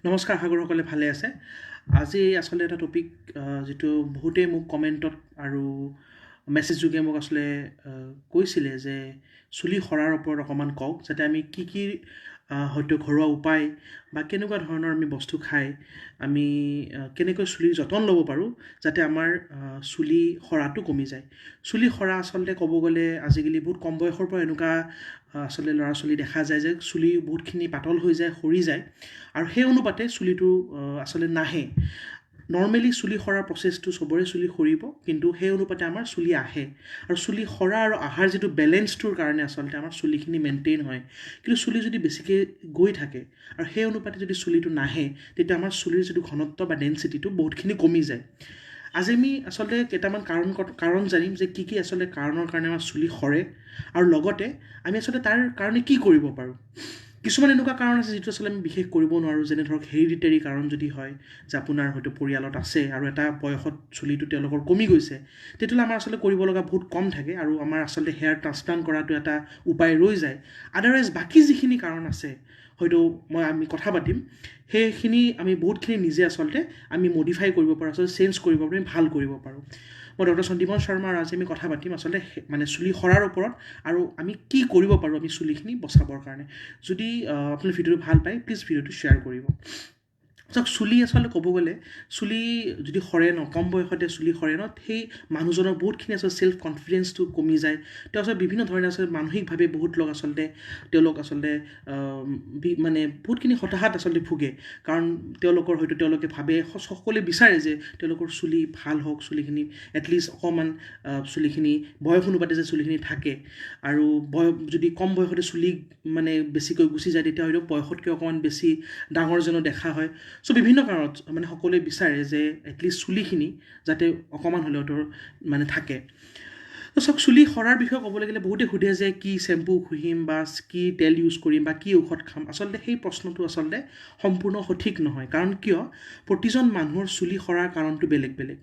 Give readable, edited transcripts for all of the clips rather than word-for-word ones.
নমস্কাৰ সাগৰসকলে ভালে আছে আজি আসলে এটা টপিক যেটো বহুতেই মোক কমেণ্টত আৰু মেছেজ যোগে মোক আসলে কৈছিলে যে চুলি সৰাৰ ওপৰত অকণমান কওক যাতে আমি কি হয়তো ঘৰুৱা উপায় বা কেনেকুৱা ধৰণৰ আমি বস্তু খাই আমি কেনেকৈ চুলিৰ যতন ল'ব পাৰোঁ যাতে আমাৰ চুলি সৰাটো কমি যায় চুলি সৰা আচলতে ক'ব গ'লে আজিকালি বহুত কম বয়সৰ পৰা এনেকুৱা আচলতে ল'ৰা ছোৱালী দেখা যায় যে চুলি বহুতখিনি পাতল হৈ যায় সৰি যায় আৰু সেই অনুপাতে চুলিটো আচলতে নাহে নৰ্মেলি চুলি সৰাৰ প্ৰচেছটো চবৰে চুলি সৰিব কিন্তু সেই অনুপাতে আমাৰ চুলি আহে আৰু চুলি সৰা আৰু আহাৰ যিটো বেলেঞ্চটোৰ কাৰণে আচলতে আমাৰ চুলিখিনি মেইনটেইন হয় কিন্তু চুলি যদি বেছিকৈ গৈ থাকে আৰু সেই অনুপাতে যদি চুলিটো নাহে তেতিয়া আমাৰ চুলিৰ যিটো ঘনত্ব বা ডেঞ্চিটিটো বহুতখিনি কমি যায় আজি আমি আচলতে কেইটামান কাৰণ জানিম যে কি আচলতে কাৰণৰ কাৰণে আমাৰ চুলি সৰে আৰু লগতে আমি আচলতে তাৰ কাৰণে কি কৰিব পাৰোঁ কিছুমান এনেকুৱা কাৰণ আছে যিটো আচলতে আমি বিশেষ কৰিব নোৱাৰোঁ যেনে ধৰক হেৰিডিটেৰী কাৰণ যদি হয় যে আপোনাৰ হয়তো পৰিয়ালত আছে আৰু এটা বয়সত চুলিটো তেওঁলোকৰ কমি গৈছে তেতিয়াহ'লে আমাৰ আচলতে কৰিব লগা বহুত কম থাকে আৰু আমাৰ আচলতে হেয়াৰ ট্ৰান্সপ্লাণ্ট কৰাটো এটা উপায় ৰৈ যায় আদাৰৱাইজ বাকী যিখিনি কাৰণ আছে হয়তো আমি কথা পাতিম সেইখিনি আমি বহুতখিনি নিজে আচলতে আমি মডিফাই কৰিব পাৰোঁ আচলতে চেঞ্জ কৰিব পাৰোঁ আমি ভাল কৰিব পাৰোঁ মই ডক্টৰ সন্দীপন শৰ্মা আৰু আজি আমি কথা পাতিম আচলতে মানে চুলি সৰাৰ ওপৰত আৰু আমি কি কৰিব পাৰোঁ আমি চুলিখিনি বচাবৰ কাৰণে যদি আপুনি ভিডিঅ'টো ভাল পায় প্লিজ ভিডিঅ'টো শ্বেয়াৰ কৰিব চাওক চুলি আচলতে ক'ব গ'লে চুলি যদি সৰে ন কম বয়সতে চুলি সৰে ন সেই মানুহজনৰ বহুতখিনি আচলতে চেল্ফ কনফিডেঞ্চটো কমি যায় তেওঁ আচলতে বিভিন্ন ধৰণে আচলতে মানসিকভাৱে বহুত লোক আচলতে তেওঁলোক আচলতে মানে বহুতখিনি হতাশাত আচলতে ভোগে কাৰণ তেওঁলোকে ভাবে সকলোৱে বিচাৰে যে তেওঁলোকৰ চুলি ভাল হওক চুলিখিনি এটলিষ্ট অকণমান চুলিখিনি বয়স অনুপাতে যে চুলিখিনি থাকে আৰু যদি কম বয়সতে চুলি মানে বেছিকৈ গুচি যায় তেতিয়া হয়তো বয়সতকৈ অকণমান বেছি ডাঙৰ যেনো দেখা হয় চ' বিভিন্ন কাৰণত মানে সকলোৱে বিচাৰে যে এটলিষ্ট চুলিখিনি যাতে অকণমান হ'লেও তোৰ মানে থাকে চাওক চুলি সৰাৰ বিষয়ে ক'বলৈ গ'লে বহুতে সোধে যে কি চেম্পু ঘঁহিম বা কি তেল ইউজ কৰিম বা কি ঔষধ খাম আচলতে সেই প্ৰশ্নটো আচলতে সম্পূৰ্ণ সঠিক নহয় কাৰণ কিয় প্ৰতিজন মানুহৰ চুলি সৰাৰ কাৰণটো বেলেগ বেলেগ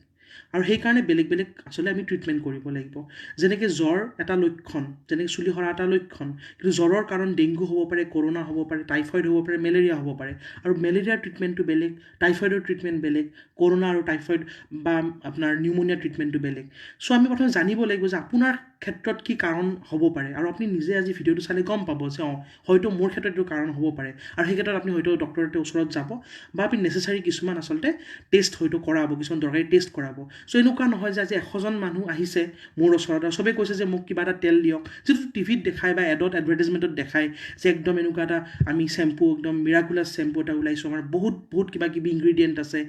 আৰু সেইকাৰণে বেলেগ বেলেগ আচলতে আমি ট্ৰিটমেণ্ট কৰিব লাগিব যেনেকৈ জ্বৰ এটা লক্ষণ যেনেকৈ চুলি সৰা এটা লক্ষণ কিন্তু জ্বৰৰ কাৰণ ডেংগু হ'ব পাৰে কৰোণা হ'ব পাৰে টাইফইড হ'ব পাৰে মেলেৰিয়া হ'ব পাৰে আৰু মেলেৰিয়াৰ ট্ৰিটমেণ্টটো বেলেগ টাইফইডৰ ট্ৰিটমেণ্ট বেলেগ কৰোণা আৰু টাইফইড বা আপোনাৰ নিউমনিয়াৰ ট্ৰিটমেণ্টটো বেলেগ চ' আমি প্ৰথমে জানিব লাগিব যে আপোনাৰ ক্ষেত্ৰত কি কাৰণ হ'ব পাৰে আৰু আপুনি নিজে আজি ভিডিঅ'টো চালে গম পাব যে হয়তো মোৰ ক্ষেত্ৰত এইটো কাৰণ হ'ব পাৰে আৰু সেই ক্ষেত্ৰত আপুনি হয়তো ডক্টৰৰ ওচৰত যাব বা আপুনি নেচেচাৰী কিছুমান আচলতে টেষ্ট হয়তো কৰাব কিছুমান দৰকাৰী টেষ্ট কৰাব চ' এনেকুৱা নহয় যে আজি 100জন মানুহ আহিছে মোৰ ওচৰত আৰু চবেই কৈছে যে মোক কিবা এটা তেল দিয়ক যিটো টিভিত দেখায় বা এডভাৰটাইজমেণ্টত দেখায় যে একদম এনেকুৱা এটা আমি চেম্পু একদম মিৰাকুলাছ চেম্পু এটা ওলাইছোঁ আমাৰ বহুত কিবা কিবি ইনগ্ৰিডিয়েণ্ট আছে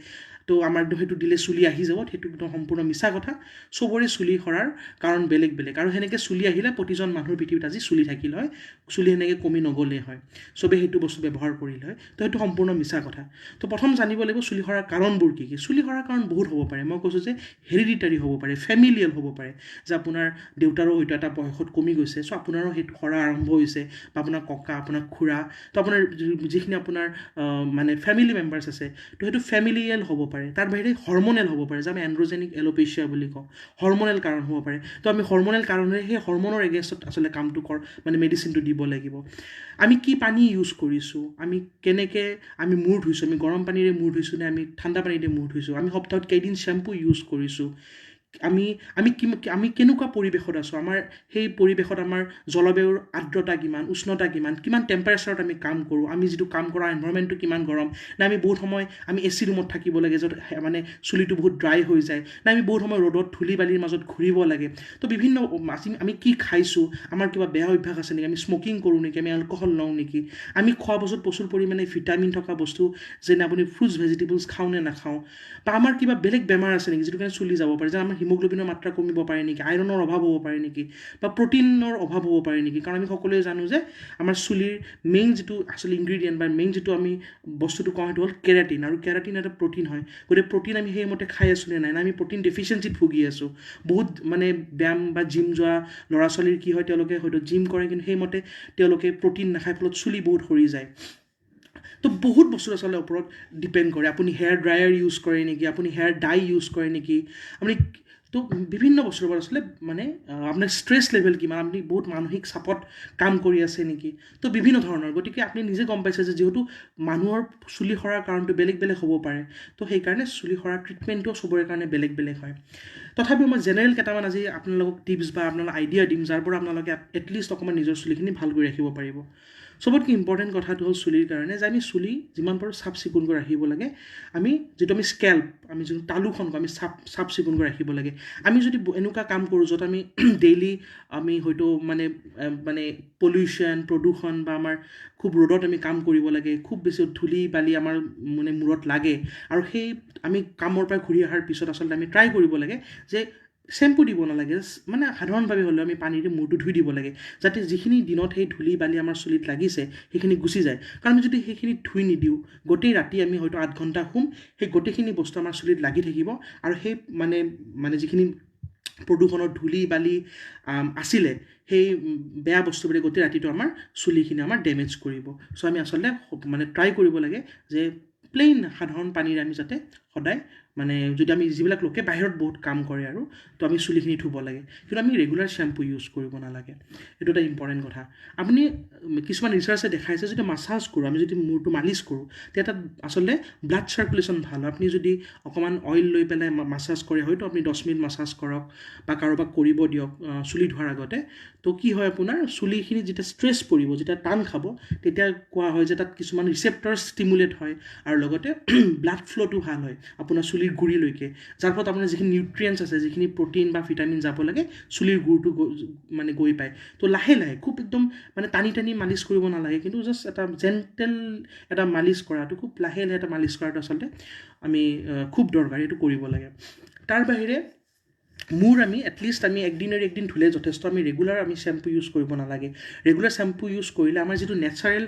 তো আমাৰ সেইটো দিলে চুলি আহি যাব সেইটো একদম সম্পূৰ্ণ মিছা কথা চবৰে চুলি সৰাৰ কাৰণ বেলেগ বেলেগ আৰু সেনেকৈ চুলি আহিলে প্ৰতিজন মানুহৰ পৃথিৱীত আজি চুলি থাকিল হয় চুলি সেনেকৈ কমি নগ'লেই হয় চবেই সেইটো বস্তু ব্যৱহাৰ কৰিলে হয় তো সেইটো সম্পূৰ্ণ মিছা কথা তো প্ৰথম জানিব লাগিব চুলি সৰাৰ কাৰণবোৰ কি চুলি সৰাৰ কাৰণ বহুত হ'ব পাৰে মই কৈছোঁ যে হেৰিডিটাৰী হ'ব পাৰে ফেমিলিয়েল হ'ব পাৰে যে আপোনাৰ দেউতাৰো হয়তো এটা বয়সত কমি গৈছে চ' আপোনাৰো সেইটো সৰা আৰম্ভ হৈছে বা আপোনাৰ ককা আপোনাৰ খুৰা তো আপোনাৰ যিখিনি আপোনাৰ মানে ফেমিলি মেম্বাৰ্ছ আছে তো সেইটো ফেমিলিয়েল হ'ব পাৰে তাৰ বাহিৰে হৰমনেল হ'ব পাৰে যে আমি এণ্ড্ৰজেনিক এলোপেচিয়া বুলি কওঁ হৰমনেল কাৰণ হ'ব পাৰে তো আমি হৰমনেল কাৰণেৰে সেই হৰমনৰ এগেইনষ্টত আচলতে কামটো মানে মেডিচিনটো দিব লাগিব আমি কি পানী ইউজ কৰিছোঁ আমি কেনেকৈ আমি মূৰ ধুইছোঁ আমি গৰম পানীৰে মূৰ ধুইছোঁ নে আমি ঠাণ্ডা পানীৰে মূৰ ধুইছোঁ আমি সপ্তাহত কেইদিন শ্বেম্পু ইউজ কৰিছোঁ আমি কেনেকুৱা পৰিৱেশত আছোঁ আমাৰ সেই পৰিৱেশত আমাৰ জলবায়ুৰ আৰ্দ্ৰতা উষ্ণতা কিমান টেম্পাৰেচাৰত আমি কাম কৰোঁ আমি যিটো কাম কৰা এনভাইৰনমেণ্টটো কিমান গৰম নে আমি বহুত সময় আমি এ চি ৰুমত থাকিব লাগে য'ত মানে চুলিটো বহুত ড্ৰাই হৈ যায় নে আমি বহুত সময় ৰ'দত ধূলি বালিৰ মাজত ঘূৰিব লাগে তো বিভিন্ন আমি কি খাইছোঁ আমাৰ কিবা বেয়া অভ্যাস আছে নেকি আমি স্মকিং কৰোঁ নেকি আমি এলকহল লওঁ নেকি আমি খোৱা বস্তুত প্ৰচুৰ পৰিমাণে ভিটামিন থকা বস্তু যেনে আপুনি ফ্ৰুটছ ভেজিটেবলছ খাওঁ নে নাখাওঁ বা আমাৰ কিবা বেলেগ বেমাৰ আছে নেকি যিটো কাৰণে চুলি যাব পাৰে যে আমাৰ হিমোগ্ল'বিনৰ মাত্ৰা কমিব পাৰে নেকি আইৰণৰ অভাৱ হ'ব পাৰে নেকি বা প্ৰটিনৰ অভাৱ হ'ব পাৰে নেকি কাৰণ আমি সকলোৱে জানো যে আমাৰ চুলিৰ মেইন যিটো আচলতে ইনগ্ৰিডিয়েণ্ট বা মেইন যিটো আমি বস্তুটো কওঁ সেইটো হ'ল কেৰাটিন আৰু কেৰাটিন এটা প্ৰটিন হয় গতিকে প্ৰটিন আমি সেইমতে খাই আছোঁ নে নাই আমি প্ৰটিন ডেফিচিয়েঞ্চিত ভুগি আছোঁ বহুত মানে ব্যায়াম বা জিম যোৱা ল'ৰা ছোৱালীৰ কি হয় তেওঁলোকে হয়তো জিম কৰে কিন্তু সেইমতে তেওঁলোকে প্ৰটিন নাখায় ফলত চুলি বহুত সৰি যায় তো বহুত বস্তু আচলতে ওপৰত ডিপেণ্ড কৰে আপুনি হেয়াৰ ড্ৰায়াৰ ইউজ কৰে নেকি আপুনি হেয়াৰ ডাই ইউজ কৰে নেকি আপুনি তো বিভিন্ন বস্তুৰ পৰা আচলতে মানে আপোনাৰ ষ্ট্ৰেছ লেভেল কিমান, আপুনি বহুত মানসিক চাপত কাম কৰি আছে নেকি, তো বিভিন্ন ধৰণৰ। গতিকে আপুনি নিজে গম পাইছে যে যিহেতু মানুহৰ চুলি সৰাৰ কাৰণটো বেলেগ বেলেগ হ'ব পাৰে, তো সেইকাৰণে চুলি সৰাৰ ট্ৰিটমেণ্টটো চবৰে কাৰণে বেলেগ বেলেগ হয়। তথাপিও মই জেনেৰেল কেইটামান আজি আপোনালোকক টিপছ বা আপোনালোকক আইডিয়া দিম, যাৰ পৰা আপোনালোকে এটলিষ্ট অকণমান নিজৰ চুলিখিনি ভাল কৰি ৰাখিব পাৰিব। চবতকৈ ইম্পৰ্টেণ্ট কথাটো হ'ল চুলিৰ কাৰণে যে আমি চুলি যিমান পাৰোঁ চাফ চিকুণকৈ ৰাখিব লাগে। আমি যিটো আমি স্কেল্প, আমি যিটো তালুখন আমি চাফ চিকুণকৈ ৰাখিব লাগে। আমি যদি এনেকুৱা কাম কৰোঁ য'ত আমি ডেইলি আমি হয়তো মানে মানে প্ৰদূষণ বা আমাৰ খুব ৰ'দত আমি কাম কৰিব লাগে, খুব বেছি ধূলি বালি আমাৰ মানে মূৰত লাগে, আৰু সেই আমি কামৰ পৰা ঘূৰি অহাৰ পিছত আচলতে আমি ট্ৰাই কৰিব লাগে যে চেম্পু দিব নালাগে, মানে সাধাৰণভাৱে হ'লেও আমি পানীৰে মূৰটো ধুই দিব লাগে, যাতে যিখিনি দিনত সেই ধূলি বালি আমাৰ চুলিত লাগিছে সেইখিনি গুচি যায়। কাৰণ আমি যদি সেইখিনি ধুই নিদিওঁ, গোটেই ৰাতি আমি হয়তো 8 ঘণ্টা শুম, সেই গোটেইখিনি বস্তু আমাৰ চুলিত লাগি থাকিব, আৰু সেই মানে যিখিনি প্ৰদূষণৰ ধূলি বালি আছিলে, সেই বেয়া বস্তুবোৰে গোটেই ৰাতিটো আমাৰ চুলিখিনি আমাৰ ডেমেজ কৰিব। চ' আমি আচলতে মানে ট্ৰাই কৰিব লাগে যে প্লেইন সাধাৰণ পানীৰে আমি যাতে সদায় মানে যদি আমি যিবিলাক লোকে বাহিৰত বহুত কাম কৰে আৰু তো আমি চুলিখিনি ধুব লাগে, কিন্তু আমি ৰেগুলাৰ শ্বেম্পু ইউজ কৰিব নালাগে। এইটো এটা ইম্পৰ্টেণ্ট কথা। আপুনি কিছুমান ৰিচাৰ্চে দেখাইছে যদি মাছাজ কৰোঁ, আমি যদি মূৰটো মালিচ কৰোঁ, তেতিয়া তাত আচলতে ব্লাড চাৰ্কুলেশ্যন ভাল হয়। আপুনি যদি অকণমান অইল লৈ পেলাই মাছাজ কৰে, হয়তো আপুনি 10 মিনিট মাছাজ কৰক বা কাৰোবাক কৰিব দিয়ক চুলি ধোৱাৰ আগতে, তো কি হয় আপোনাৰ চুলিখিনি যেতিয়া ষ্ট্ৰেছ পৰিব, যেতিয়া টান খাব, তেতিয়া কোৱা হয় যে তাত কিছুমান ৰিচেপ্টৰ ষ্টিমুলেট হয়, আৰু লগতে ব্লাড ফ্ল'টো ভাল হয় আপোনাৰ চুলিৰ গুৰিলৈকে, যাৰ ফলত আপোনাৰ যিখিনি নিউট্ৰিয়েণ্টছ আছে, যিখিনি প্ৰ'টিন বা ভিটামিন যাব লাগে, চুলিৰ গুৰটো মানে গৈ পায়। তো লাহে লাহে খুব একদম মানে টানি টানি মালিচ কৰিব নালাগে, কিন্তু জাষ্ট এটা জেণ্টেল এটা মালিচ কৰাটো, খুব লাহে লাহে এটা মালিচ কৰাটো আচলতে আমি খুব দৰকাৰ, এইটো কৰিব লাগে। তাৰ বাহিৰে মূৰ আমি এটলিষ্ট আমি একদিন এৰি একদিন ধুলে যথেষ্ট, আমি ৰেগুলাৰ আমি শ্বেম্পু ইউজ কৰিব নালাগে। ৰেগুলাৰ শ্বেম্পু ইউজ কৰিলে আমাৰ যিটো নেচাৰেল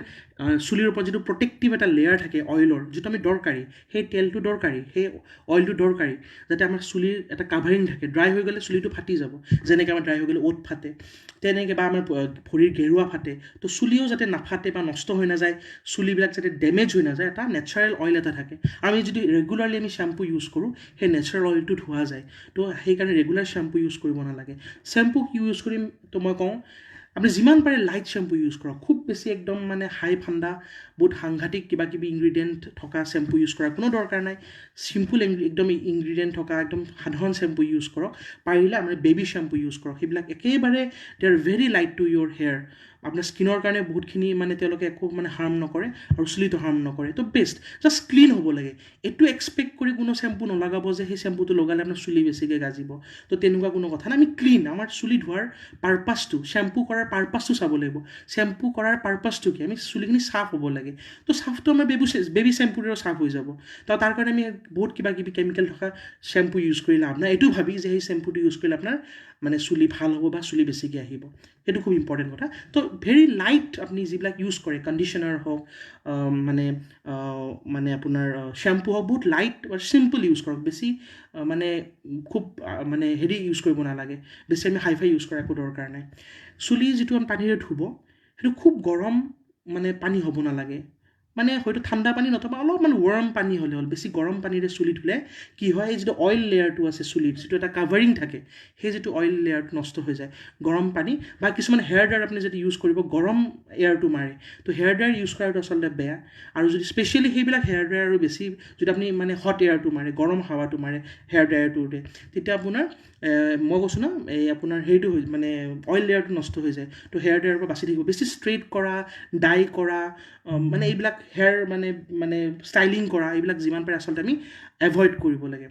চুলিৰ ওপৰত যিটো প্ৰটেক্টিভ এটা লেয়াৰ থাকে অইলৰ, যিটো আমি দৰকাৰী, সেই তেলটো দৰকাৰী, সেই অইলটো দৰকাৰী, যাতে আমাৰ চুলিৰ এটা কাভাৰিং থাকে। ড্ৰাই হৈ গ'লে চুলিটো ফাটি যাব, যেনেকৈ আমাৰ ড্ৰাই হৈ গ'লে অ'ট ফাটে, তেনেকৈ বা আমাৰ ভৰিৰ ঘেৰুৱা ফাটে, তো চুলিও যাতে নাফাটে বা নষ্ট হৈ নাযায়, চুলিবিলাক যাতে ডেমেজ হৈ নাযায়, এটা নেচাৰেল অইল এটা থাকে। আমি যদি ৰেগুলাৰলি আমি শ্বেম্পু ইউজ কৰোঁ, সেই নেচাৰেল অইলটো ধোৱা যায়। তো সেইকাৰণে ৰেগুলাৰ শ্বেম্পু ইউজ কৰিব নালাগে। শ্বেম্পু কি ইউজ কৰিম, তো মই কওঁ আপুনি যিমান পাৰে লাইট শ্বেম্পু ইউজ কৰক, খুব বেছি একদম মানে হাই ফাণ্ডা বহুত সাংঘাতিক কিবা কিবি ইনগ্ৰিডিয়েণ্ট থকা শ্বেম্পু ইউজ কৰাৰ কোনো দৰকাৰ নাই। চিম্পুল একদম ইনগ্ৰিডিয়েণ্ট থকা একদম সাধাৰণ শ্বেম্পু ইউজ কৰক। পাৰিলে আমাৰ বেবী শ্বেম্পু ইউজ কৰক, সেইবিলাক একেবাৰে they are very light to your hair, আপোনাৰ স্কিনৰ কাৰণে বহুতখিনি মানে তেওঁলোকে একো মানে হাৰ্ম নকৰে, আৰু চুলিটো হাৰ্ম নকৰে। তো বেষ্ট জাষ্ট ক্লিন হ'ব লাগে। এইটো এক্সপেক্ট কৰি কোনো শ্বেম্পু নলগাব যে সেই শ্বেম্পুটো লগালে আপোনাৰ চুলি বেছিকৈ গাজিব, তো তেনেকুৱা কোনো কথা নাই। আমি ক্লিন, আমাৰ চুলি ধোৱাৰ পাৰপাছটো, শ্বেম্পু কৰাৰ পাৰপাছটো চাব লাগিব। শ্বেম্পু কৰাৰ পাৰপাছটো কি, আমি চুলিখিনি চাফ হ'ব লাগে, তো চাফটো আমাৰ বেবী শ্বেম্পুৰেও চাফ হৈ যাব। তো তাৰ কাৰণে আমি বহুত কিবা কিবি কেমিকেল থকা শ্বেম্পু ইউজ কৰি লাভ নাই। এইটো ভাবি যে সেই শ্বেম্পুটো ইউজ কৰিলে আপোনাৰ মানে চুলি ভাল হ'ব বা চুলি বেছিকৈ আহিব, সেইটো খুব ইম্পৰ্টেণ্ট কথা। তো ভেৰি লাইট আপুনি যিবিলাক ইউজ কৰে, কণ্ডিশ্যনাৰ হওক মানে মানে আপোনাৰ শ্বেম্পু হওক, বহুত লাইট বা চিম্পল ইউজ কৰক। বেছি মানে খুব মানে হেৰি ইউজ কৰিব নালাগে, বেছি আমি হাই ফাই ইউজ কৰা একো দৰকাৰ নাই। চুলি যিটো আমি পানীৰে ধুব, সেইটো খুব গৰম মানে পানী হ'ব নালাগে, মানে হয়তো ঠাণ্ডা পানী নথবা অলপমান ৱাৰ্ম পানী হ'লে হ'ল। বেছি গৰম পানীৰে চুলি ধুলে কি হয়, এই যিটো অইল লেয়াৰটো আছে চুলিত, যিটো এটা কাভাৰিং থাকে, সেই যিটো অইল লেয়াৰটো নষ্ট হৈ যায়। গৰম পানী বা কিছুমান হেয়াৰ ড্ৰায়াৰ আপুনি যদি ইউজ কৰিব, গৰম এয়াৰটো মাৰে, তো হেয়াৰ ড্ৰায়াৰ ইউজ কৰাটো আচলতে বেয়া। আৰু যদি স্পেচিয়েলি সেইবিলাক হেয়াৰ ড্ৰায়াৰ আৰু বেছি যদি আপুনি মানে হট এয়াৰটো মাৰে, গৰম হাৱাটো মাৰে হেয়াৰ ড্ৰায়াৰটোৰে, তেতিয়া আপোনাৰ মই কৈছোঁ ন, এই আপোনাৰ হেৰিটো মানে অইল লেয়াৰটো নষ্ট হৈ যায়। তো হেয়াৰ ড্ৰায়াৰৰ পৰা বাচি থাকিব। বেছি ষ্ট্ৰেইট কৰা, ডাই কৰা, মানে এইবিলাক হেয়াৰ মানে ষ্টাইলিং কৰা, এইবিলাক যিমান পাৰে আচলতে আমি এভইড কৰিব লাগে।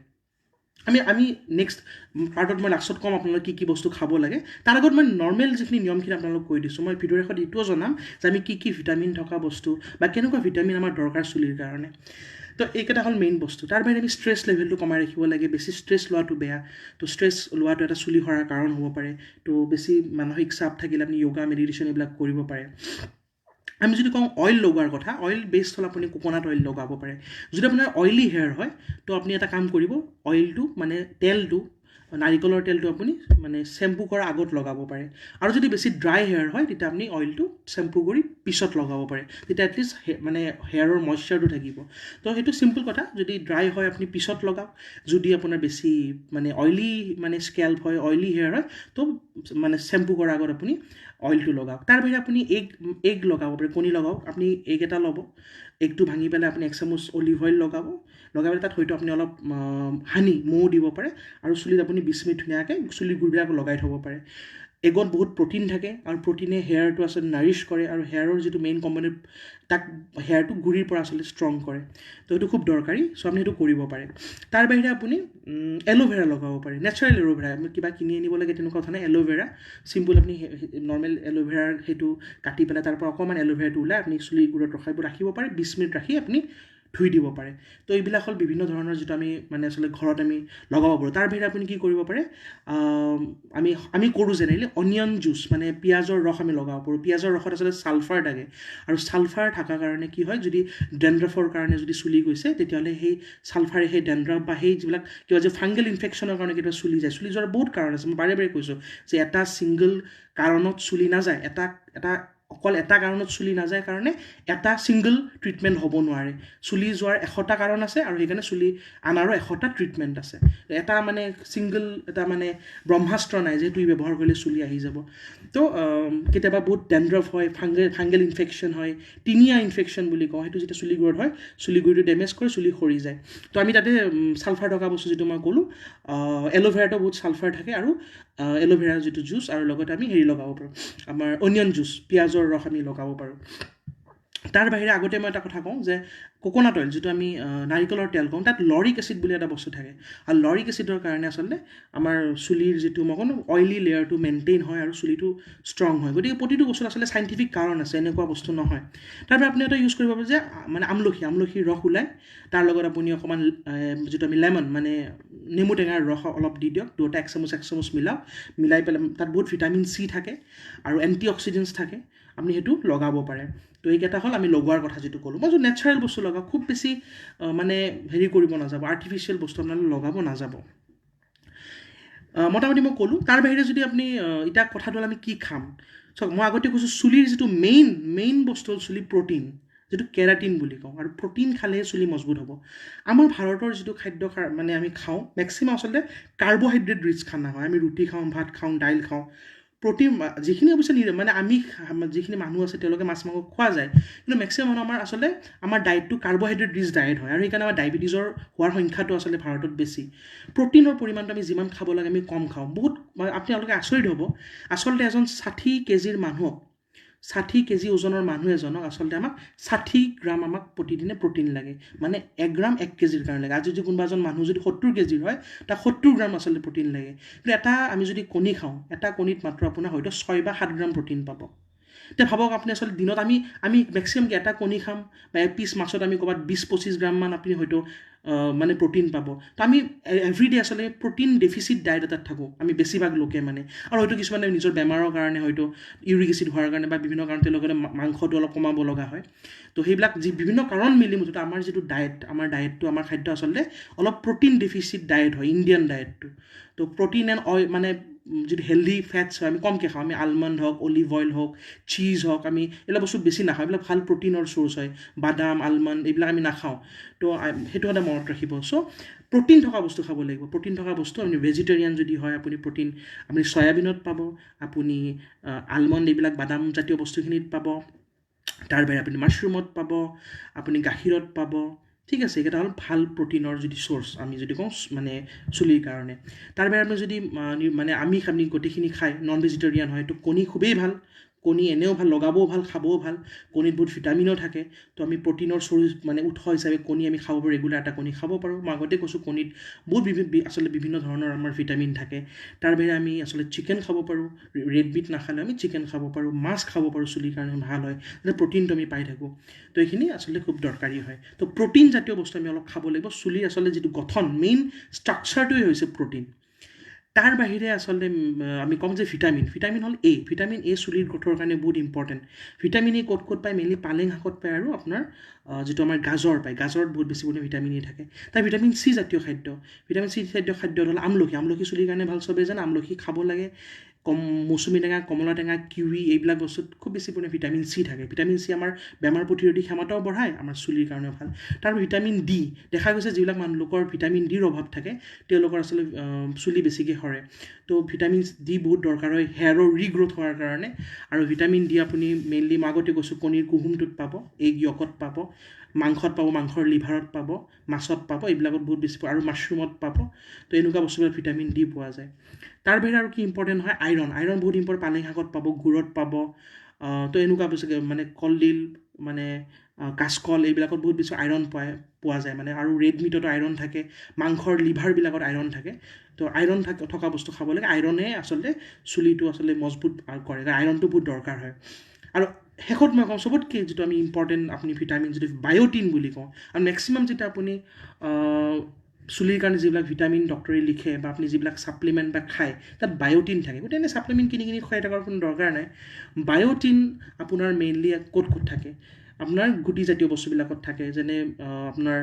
আমি নেক্সট পাৰ্টত মই লাষ্টত ক'ম আপোনালোকে কি কি বস্তু খাব লাগে। তাৰ আগত মই নৰ্মেল যিখিনি নিয়মখিনি আপোনালোকক কৈ দিছোঁ। মই ভিডিঅ'ৰ শেষত এইটোও জনাম যে আমি কি ভিটামিন থকা বস্তু বা কেনেকুৱা ভিটামিন আমাৰ দৰকাৰ চুলিৰ কাৰণে। তো এইকেইটা হ'ল মেইন বস্তু। তাৰ বাহিৰে আমি ষ্ট্ৰেছ লেভেলটো কমাই ৰাখিব লাগে। বেছি ষ্ট্ৰেছ লোৱাটো বেয়া, তো ষ্ট্ৰেছ লোৱাটো এটা চুলি সৰাৰ কাৰণ হ'ব পাৰে। তো বেছি মানসিক চাপ থাকিলে আপুনি য়োগা মেডিটেশ্যন এইবিলাক কৰিব পাৰে। আমি যদি কওঁ অইল লগোৱাৰ কথা, অইল বেষ্ট হ'ল আপুনি কোকোনাট অইল লগাব পাৰে। যদি আপোনাৰ অইলি হেয়াৰ হয়, তো আপুনি এটা কাম কৰিব, অইলটো মানে তেলটো নাৰিকলৰ তেলটো আপুনি মানে শ্বেম্পু কৰাৰ আগত লগাব পাৰে আৰু যদি বেছি ড্ৰাই হেয়াৰ হয় তেতিয়া আপুনি অইলটো শ্বেম্পু কৰি পিছত লগাব পাৰে তেতিয়া এটলিষ্ট মানে হেয়াৰৰ মইশ্চাৰটো থাকিব তো সেইটো চিম্পল কথা যদি ড্ৰাই হয় আপুনি পিছত লগাওক যদি আপোনাৰ বেছি মানে অইলি মানে স্কেল্প হয় অইলি হেয়াৰ হয় তো মানে শ্বেম্পু কৰাৰ আগত আপুনি অইলটো লগাওক তাৰ বাহিৰে আপুনি এগ লগাব পাৰে কণী লগাওক আপুনি এগ এটা ল'ব এগটো ভাঙি পেলাই আপুনি 1 চামুচ অলিভ অইল লগাব লগাই পেলাই তাত হয়তো আপুনি অলপ হানি মৌ দিব পাৰে আৰু চুলিত আপুনি 20 মিনিট ধুনীয়াকৈ চুলিৰ গুৰিবিলাক লগাই থ'ব পাৰে এগত বহুত প্ৰ'টিন থাকে আৰু প্ৰ'টিনে হেয়াৰটো আচলতে নাৰিছ কৰে আৰু হেয়াৰৰ যিটো মেইন কম্পনেণ্ট তাক হেয়াৰটো গুৰিৰ পৰা আচলতে ষ্ট্ৰং কৰে তো সেইটো খুব দৰকাৰী চ' আপুনি সেইটো কৰিব পাৰে তাৰ বাহিৰে আপুনি এল'ভেৰা লগাব পাৰে নেচাৰেল এল'ভেৰা কিবা কিনি আনিব লাগে তেনেকুৱা কথা নাই এল'ভেৰা চিম্পুল আপুনি নৰ্মেল এল'ভেৰাৰ সেইটো কাটি পেলাই তাৰ পৰা অকণমান এল'ভেৰাটো ওলাই আপুনি চুলিৰ গুৰিত ৰাখিব পাৰে 20 মিনিট ৰাখি আপুনি ধুই দিব পাৰে তো এইবিলাক হ'ল বিভিন্ন ধৰণৰ যিটো আমি মানে আচলতে ঘৰত আমি লগাব পাৰোঁ তাৰ বাহিৰে আপুনি কি কৰিব পাৰে আমি কৰোঁ জেনেৰেলি অনিয়ন জুচ মানে পিঁয়াজৰ ৰস আমি লগাব পাৰোঁ পিঁয়াজৰ ৰসত আচলতে ছালফাৰ থাকে আৰু ছালফাৰ থকাৰ কাৰণে কি হয় যদি ডেণ্ড্ৰফৰ কাৰণে যদি চুলি গৈছে তেতিয়াহ'লে সেই ছালফাৰে সেই ডেণ্ড্ৰফ বা সেই যিবিলাক কিবা যে ফাংগেল ইনফেকশ্যনৰ কাৰণে কেতিয়াবা চুলি যায় চুলি যোৱাৰ বহুত কাৰণ আছে মই বাৰে বাৰে কৈছোঁ যে এটা ছিংগল কাৰণত চুলি নাযায় অকল এটা কাৰণত চুলি নাযায় কাৰণে এটা ছিংগল ট্ৰিটমেণ্ট হ'ব নোৱাৰে চুলি যোৱাৰ 100টা কাৰণ আছে আৰু সেইকাৰণে চুলি আনাৰো 100টা ট্ৰিটমেণ্ট আছে এটা মানে ছিংগল এটা মানে ব্ৰহ্মাস্ত্ৰ নাই যে তুমি ব্যৱহাৰ কৰিলে চুলি আহি যাব তো কেতিয়াবা বহুত ডেণ্ড্ৰফ হয় ফাংগেল ইনফেকশ্যন হয় টিনিয়া ইনফেকশ্যন বুলি কওঁ সেইটো যেতিয়া চুলি গুৰিত হয় চুলি গুৰিটো ডেমেজ কৰে চুলি সৰি যায় তো আমি তাতে ছালফাৰ থকা বস্তু যিটো মই ক'লোঁ এল'ভেৰাটো বহুত ছালফাৰ থাকে আৰু এল'ভেৰাৰ যিটো জুচ আৰু লগতে আমি হেৰি লগাব পাৰোঁ আমাৰ অনিয়ন জুচ পিঁয়াজৰ ৰস আমি লগাব পাৰোঁ তাৰ বাহিৰে আগতে মই এটা কথা কওঁ যে কোকোনাট অইল যিটো আমি নাৰিকলৰ তেল কওঁ তাত লৰিক এচিড বুলি এটা বস্তু থাকে আৰু লৰিক এচিডৰ কাৰণে আচলতে আমাৰ চুলিৰ যিটো মই কওঁ অইলি লেয়াৰটো মেইনটেইন হয় আৰু চুলিটো ষ্ট্ৰং হয় গতিকে প্ৰতিটো বস্তুত আচলতে চাইণ্টিফিক কাৰণ আছে এনেকুৱা বস্তু নহয় তাৰপৰা আপুনি এটা ইউজ কৰিব পাৰে যে মানে আমলখিৰ ৰস ওলাই তাৰ লগত আপুনি অকণমান যিটো আমি লেমন মানে নেমু টেঙাৰ ৰস অলপ দি দিয়ক দুটা 1 চামুচ মিলাই পেলাই তাত বহুত ভিটামিন চি থাকে আৰু এণ্টি অক্সিডেণ্টছ থাকে আপুনি সেইটো লগাব পাৰে তো এইকেইটা হ'ল আমি লগোৱাৰ কথা যিটো ক'লোঁ মই যদি নেচাৰেল বস্তু লগাওঁ খুব বেছি মানে হেৰি কৰিব নাযাব আৰ্টিফিচিয়েল বস্তু আপোনালোকে লগাব নাযাব মোটামুটি মই ক'লোঁ তাৰ বাহিৰে যদি আপুনি এতিয়া কথাটো হ'ল আমি কি খাম চাওক মই আগতে কৈছোঁ চুলিৰ যিটো মেইন বস্তু হ'ল চুলি প্ৰ'টিন যিটো কেৰাটিন বুলি কওঁ আৰু প্ৰ'টিন খালেহে চুলি মজবুত হ'ব আমাৰ ভাৰতৰ যিটো খাদ্য মানে আমি খাওঁ মেক্সিমাম আচলতে কাৰ্বহাইড্ৰেট ৰিচ খানা হয় আমি ৰুটি খাওঁ ভাত খাওঁ দাইল খাওঁ প্ৰ'টিন যিখিনি অৱশ্যে মানে আমি যিখিনি মানুহ আছে তেওঁলোকে মাছ মাংস খোৱা যায় কিন্তু মেক্সিমাম মানুহ আচলতে আমাৰ ডায়েটটো কাৰ্বহাইড্ৰেট ৰিচ ডায়েট হয় আৰু সেইকাৰণে আমাৰ ডায়েবেটিছৰ হোৱাৰ সংখ্যাটো আচলতে ভাৰতত বেছি প্ৰ'টিনৰ পৰিমাণটো আমি যিমান খাব লাগে আমি কম খাওঁ বহুত আপোনালোকে আচৰিত হ'ব আচলতে এজন 60 কেজিৰ মানুহক 60 কেজি ওজনৰ মানুহ এজনক আচলতে আমাক 60 গ্ৰাম আমাক প্ৰতিদিনে প্ৰ'টিন লাগে মানে 1 গ্ৰাম 1 কেজিৰ কাৰণে লাগে আজি যদি কোনোবা এজন মানুহ যদি 70 কেজিৰ হয় তাক 70 গ্ৰাম আচলতে প্ৰ'টিন লাগে কিন্তু আমি যদি কণী খাওঁ এটা কণীত মাত্ৰ আপোনাৰ হয়তো 6 বা 7 গ্ৰাম প্ৰ'টিন পাব এতিয়া ভাবক আপুনি আচলতে দিনত আমি মেক্সিমাম এটা কণী খাম বা এপিচ মাছত আমি ক'ৰবাত 20-25 গ্ৰামমান আপুনি হয়তো মানে প্ৰ'টিন পাব তো আমি এভৰিডে আচলতে প্ৰ'টিন ডেফিচিট ডায়েট এটাত থাকোঁ আমি বেছিভাগ লোকে মানে আৰু হয়তো কিছুমানে নিজৰ বেমাৰৰ কাৰণে হয়তো ইউৰিক এচিড হোৱাৰ কাৰণে বা বিভিন্ন কাৰণ তেওঁলোকে মাংসটো অলপ কমাব লগা হয় তো সেইবিলাক বিভিন্ন কাৰণ মিলি মুঠতে আমাৰ যিটো আমাৰ ডায়েটটো আমাৰ খাদ্য আচলতে অলপ প্ৰ'টিন ডেফিচিট ডায়েট হয় ইণ্ডিয়ান ডায়েটটো তো প্ৰ'টিন এণ্ড অইল মানে যিটো হেল্ডি ফেটছ হয় আমি কমকৈ খাওঁ আমি আলমণ্ড হওক অলিভ অইল হওক চীজ হওক আমি এইবিলাক বস্তু বেছি নাখাওঁ এইবিলাক ভাল প্ৰ'টিনৰ চ'ৰ্চ হয় বাদাম আলমণ্ড এইবিলাক আমি নাখাওঁ তো সেইটো এটা মনত ৰাখিব চ' প্ৰ'টিন থকা বস্তু খাব লাগিব প্ৰ'টিন থকা বস্তু আপুনি ভেজিটেৰিয়ান যদি হয় আপুনি প্ৰ'টিন আপুনি চয়াবিনত পাব আপুনি আলমণ্ড এইবিলাক বাদাম জাতীয় বস্তুখিনিত পাব তাৰ বাহিৰে আপুনি মাছৰুমত পাব আপুনি গাখীৰত পাব ঠিক আছে এইকেইটা হ'ল ভাল প্ৰ'টিনৰ যদি চ'ৰ্চ আমি যদি কওঁ মানে চুলিৰ কাৰণে তাৰ বাহিৰে আপুনি যদি মানে আমি গোটেইখিনি খাই নন ভেজিটেৰিয়ান হয় তো কণী খুবেই ভাল কণী এনেও ভাল লগাবও ভাল খাবও ভাল কণীত বহুত ভিটামিনো থাকে তো আমি প্ৰ'টিনৰ চ'ৰ্চ মানে উৎস হিচাপে কণী আমি খাব পাৰোঁ ৰেগুলাৰ এটা কণী খাব পাৰোঁ মই আগতে কৈছোঁ কণীত বহুত আচলতে বিভিন্ন ধৰণৰ আমাৰ ভিটামিন থাকে তাৰ বাহিৰে আমি আচলতে চিকেন খাব পাৰোঁ ৰেড মিট নাখালে আমি চিকেন খাব পাৰোঁ মাছ খাব পাৰোঁ চুলিৰ কাৰণে ভাল হয় যাতে প্ৰ'টিনটো আমি পাই থাকোঁ তো এইখিনি আচলতে খুব দৰকাৰী হয় তো প্ৰ'টিন জাতীয় বস্তু আমি অলপ খাব লাগিব চুলিৰ আচলতে যিটো গঠন মেইন ষ্ট্ৰাকচাৰটোৱে হৈছে প্ৰ'টিন তাৰ বাহিৰে আচলতে আমি ক'ম যে ভিটামিন হ'ল ভিটামিন এ চুলিৰ গ্ৰথৰ কাৰণে বহুত ইম্পৰ্টেণ্ট। ভিটামিন এ ক'ত পায় মেইনলি পালেং শাকত পায় আৰু আপোনাৰ যিটো আমাৰ গাজৰ পায়, গাজৰত বহুত বেছি পৰিমাণে ভিটামিন এ থাকে। তাৰ ভিটামিন চি জাতীয় খাদ্য, ভিটামিন চি জাতীয় খাদ্য হ'ল আমলখি চুলিৰ কাৰণে ভাল, চবেই জানে আমলখি খাব লাগে। মৌচুমী টেঙা, কমলা টেঙা, কিৱি এইবিলাক বস্তুত খুব বেছি পৰিমাণে ভিটামিন চি থাকে। ভিটামিন চি আমাৰ বেমাৰ প্ৰতিৰোধী ক্ষমতাও বঢ়ায়, আমাৰ চুলিৰ কাৰণেও ভাল। তাৰ ভিটামিন ডি দেখা গৈছে যিবিলাক মানুহলোকৰ ভিটামিন ডিৰ অভাৱ থাকে তেওঁলোকৰ আচলতে চুলি বেছিকৈ সৰে। তো ভিটামিন ডি বহুত দৰকাৰ হয় হেয়াৰৰ ৰিগ্ৰ'থ হোৱাৰ কাৰণে। আৰু ভিটামিন ডি আপুনি মেইনলি মই আগতে কৈছোঁ কণীৰ কুহুমটোত পাব, এগ য়কত পাব, মাংসত পাব, মাংসৰ লিভাৰত পাব, মাছত পাব, এইবিলাকত বহুত বেছি আৰু মাছৰুমত পাব। তো এনেকুৱা বস্তুবিলাক ভিটামিন ডি পোৱা যায়। তাৰ বাহিৰে আৰু কি ইম্পৰ্টেণ্ট হয় আইৰণ বহুত ইম্পৰ্টেণ্ট, পালেং শাকত পাব, গুড়ত পাব। তো এনেকুৱা বস্তু মানে কলডিল মানে কাচকল এইবিলাকত বহুত বেছি আইৰণ পোৱা যায় মানে। আৰু ৰেড মিটতো আইৰণ থাকে, মাংসৰ লিভাৰবিলাকত আইৰণ থাকে। তো আইৰণ থকা বস্তু খাব লাগে। আইৰণে আচলতে চুলিটো আচলতে মজবুত কৰে, আইৰণটো বহুত দৰকাৰ হয়। আৰু শেষত মই কওঁ চবতকৈ যিটো আমি ইম্পৰ্টেণ্ট আপুনি ভিটামিন যিটো বায়'টিন বুলি কওঁ, আৰু মেক্সিমাম যেতিয়া আপুনি চুলিৰ কাৰণে যিবিলাক ভিটামিন ডক্টৰে লিখে বা আপুনি যিবিলাক ছাপ্লিমেণ্ট বা খায় তাত বায়'টিন থাকে। গতিকে এনে ছাপ্লিমেণ্ট কিনি খুৱাই থকাৰ কোনো দৰকাৰ নাই। বায়'টিন আপোনাৰ মেইনলি ক'ত থাকে, আপোনাৰ গুটিজাতীয় বস্তুবিলাকত থাকে, যেনে আপোনাৰ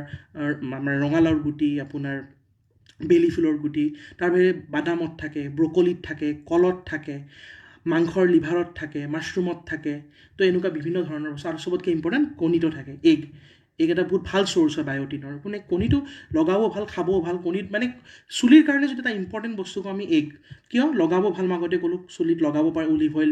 আমাৰ ৰঙালাওৰ গুটি, আপোনাৰ বেলি ফুলৰ গুটি, তাৰ বাহিৰে বাদামত থাকে, ব্ৰকলিত থাকে, কলত থাকে, মাংসৰ লিভাৰত থাকে, মাছৰুমত থাকে। তো এনেকুৱা বিভিন্ন ধৰণৰ বস্তু। আৰু চবতকৈ ইম্পৰ্টেণ্ট কণীটো থাকে, এগ এটা বহুত ভাল চ'ৰ্চ হয় বায়'টিনৰ। মানে কণীটো লগাব ভাল, খাবও ভাল। কণীত মানে চুলিৰ কাৰণে যদি এটা ইম্পৰ্টেণ্ট বস্তু কওঁ আমি এগ, কিয় লগাব ভাল মই আগতে ক'লোঁ, চুলিত লগাব পাৰে, অলিভ অইল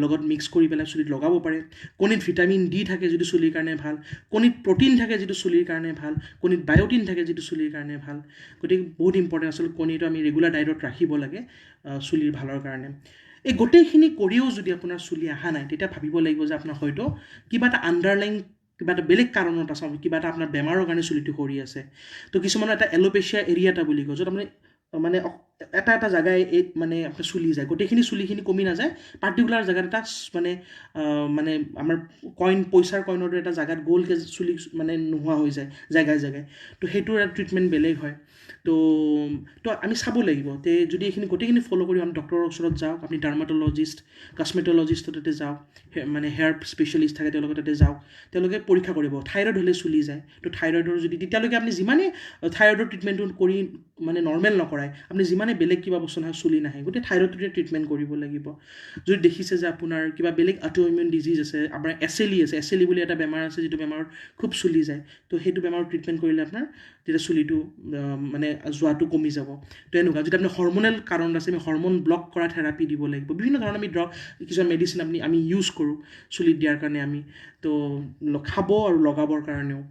লগত মিক্স কৰি পেলাই চুলিত লগাব পাৰে। কণীত ভিটামিন ডি থাকে যিটো চুলিৰ কাৰণে ভাল, কণীত প্ৰ'টিন থাকে যিটো চুলিৰ কাৰণে ভাল, কণীত বায়'টিন থাকে যিটো চুলিৰ কাৰণে ভাল। গতিকে বহুত ইম্পৰ্টেণ্ট আচলতে কণীটো আমি ৰেগুলাৰ ডায়েটত ৰাখিব লাগে চুলিৰ ভালৰ কাৰণে। এই গোটেইখিনি কৰিও যদি আপোনাৰ চুলি অহা নাই তেতিয়া ভাবিব লাগিব যে আপোনাৰ হয়তো কিবা এটা আণ্ডাৰলাইন কিবা এটা বেলেগ কাৰণত আছে, কিবা এটা আপোনাৰ বেমাৰৰ কাৰণে চুলিটো সৰি আছে। তো কিছুমানৰ এটা এলোপেচিয়া এৰিয়াটা বুলি কয়, য'ত আপুনি মানে এটা জেগাই মানে আপোনাৰ চুলি যায়, গোটেইখিনি চুলিখিনি কমি নাযায়, পাৰ্টিকুলাৰ জেগাত এটা মানে আমাৰ পইচাৰ কইনৰ দৰে এটা জেগাত গ'লকৈ চুলি মানে নোহোৱা হৈ যায় জেগাই। তো সেইটোৰ এটা ট্ৰিটমেণ্ট বেলেগ হয়। তো আমি চাব লাগিব যে যদি এইখিনি গোটেইখিনি ফ'ল' কৰি আমি ডক্টৰৰ ওচৰত যাওক, আপুনি ডাৰ্মাটলজিষ্ট, কছমেটলজিষ্টৰ তাতে যাওক, মানে হেয়াৰ স্পেচিয়েলিষ্ট থাকে তেওঁলোকৰ তাতে যাওক, তেওঁলোকে পৰীক্ষা কৰিব। থাইৰয়ড হ'লে চুলি যায়, তো থাইৰয়ডৰ যদি তেতিয়ালৈকে আপুনি যিমানেই থাইৰয়ডৰ ট্ৰিটমেণ্টটো কৰি মানে নৰ্মেল নকৰাই, আপুনি যিমানেই বেলেগ কিবা বস্তু নহয় চুলি নাহে, গতিকে থাইৰয়ডটোতে ট্ৰিটমেণ্ট কৰিব লাগিব। যদি দেখিছে যে আপোনাৰ কিবা বেলেগ অটোইমিউন ডিজিজ আছে, আপোনাৰ এছএলই বুলি এটা বেমাৰ আছে যিটো বেমাৰত খুব চুলি যায়, তো সেইটো বেমাৰৰ ট্ৰিটমেণ্ট কৰিলে আপোনাৰ তেতিয়া চুলিটো মানে যোৱাটো কমি যাব। তো এনেকুৱা যদি আপোনাৰ হৰমনেল কাৰণ আছে, আমি হৰমন ব্লক কৰা থেৰাপি দিব লাগিব। বিভিন্ন ধৰণৰ আমি কিছুমান মেডিচিন আমি ইউজ কৰোঁ চুলিত দিয়াৰ কাৰণে আমি, তো খাব আৰু লগাবৰ কাৰণেও।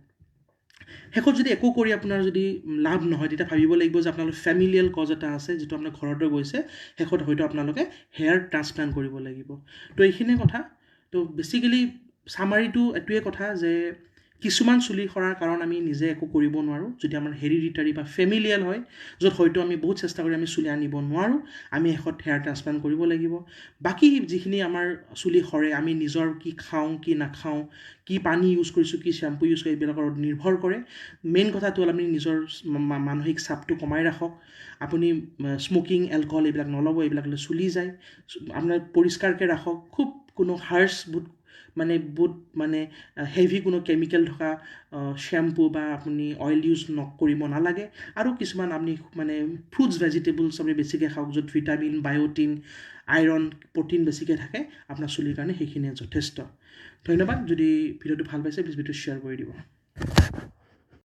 শেষত যদি একো কৰি আপোনাৰ যদি লাভ নহয় তেতিয়া ভাবিব লাগিব যে আপোনালোকৰ ফেমিলিয়েল কজ এটা আছে যিটো আপোনাৰ ঘৰতে গৈছে, শেষত হয়তো আপোনালোকে হেয়াৰ ট্ৰান্সপ্লাণ্ট কৰিব লাগিব। তো এইখিনিয়ে কথা। তো বেচিকেলি চামাৰিটো এইটোৱে কথা যে কিছুমান চুলি সৰাৰ কাৰণ আমি নিজে একো কৰিব নোৱাৰোঁ, যদি আমাৰ হেৰিডিটাৰী বা ফেমিলিয়েল হয়, য'ত হয়তো আমি বহুত চেষ্টা কৰি আমি চুলি আনিব নোৱাৰোঁ, আমি শেষত হেয়াৰ ট্ৰান্সপ্লাণ্ট কৰিব লাগিব। বাকী যিখিনি আমাৰ চুলি সৰে, আমি নিজৰ কি খাওঁ কি নাখাওঁ, কি পানী ইউজ কৰিছোঁ, কি শ্বেম্পু ইউজ কৰোঁ, এইবিলাকৰ ওপৰত নিৰ্ভৰ কৰে। মেইন কথাটো হ'ল আপুনি নিজৰ মানসিক চাপটো কমাই ৰাখক। আপুনি স্মকিং, এলকহল এইবিলাক নল'ব, এইবিলাক হ'লে চুলি যায়। আপোনাৰ পৰিষ্কাৰকৈ ৰাখক, খুব কোনো হাৰ্ছ বহুত হেভি কোনো কেমিকেল থকা শ্বেম্পু বা আপুনি অইল ইউজ কৰিব নালাগে। আৰু কিছুমান আপুনি মানে ফ্ৰুটছ ভেজিটেবলছ আপুনি বেছিকৈ খাওক, য'ত ভিটামিন, বায়'টিন, আইৰণ, প্ৰ'টিন বেছিকৈ থাকে, আপোনাৰ চুলিৰ কাৰণে সেইখিনিয়ে যথেষ্ট। ধন্যবাদ। যদি ভিডিঅ'টো ভাল পাইছে প্লিজ ভিডিঅ'টো শ্বেয়াৰ কৰি দিব।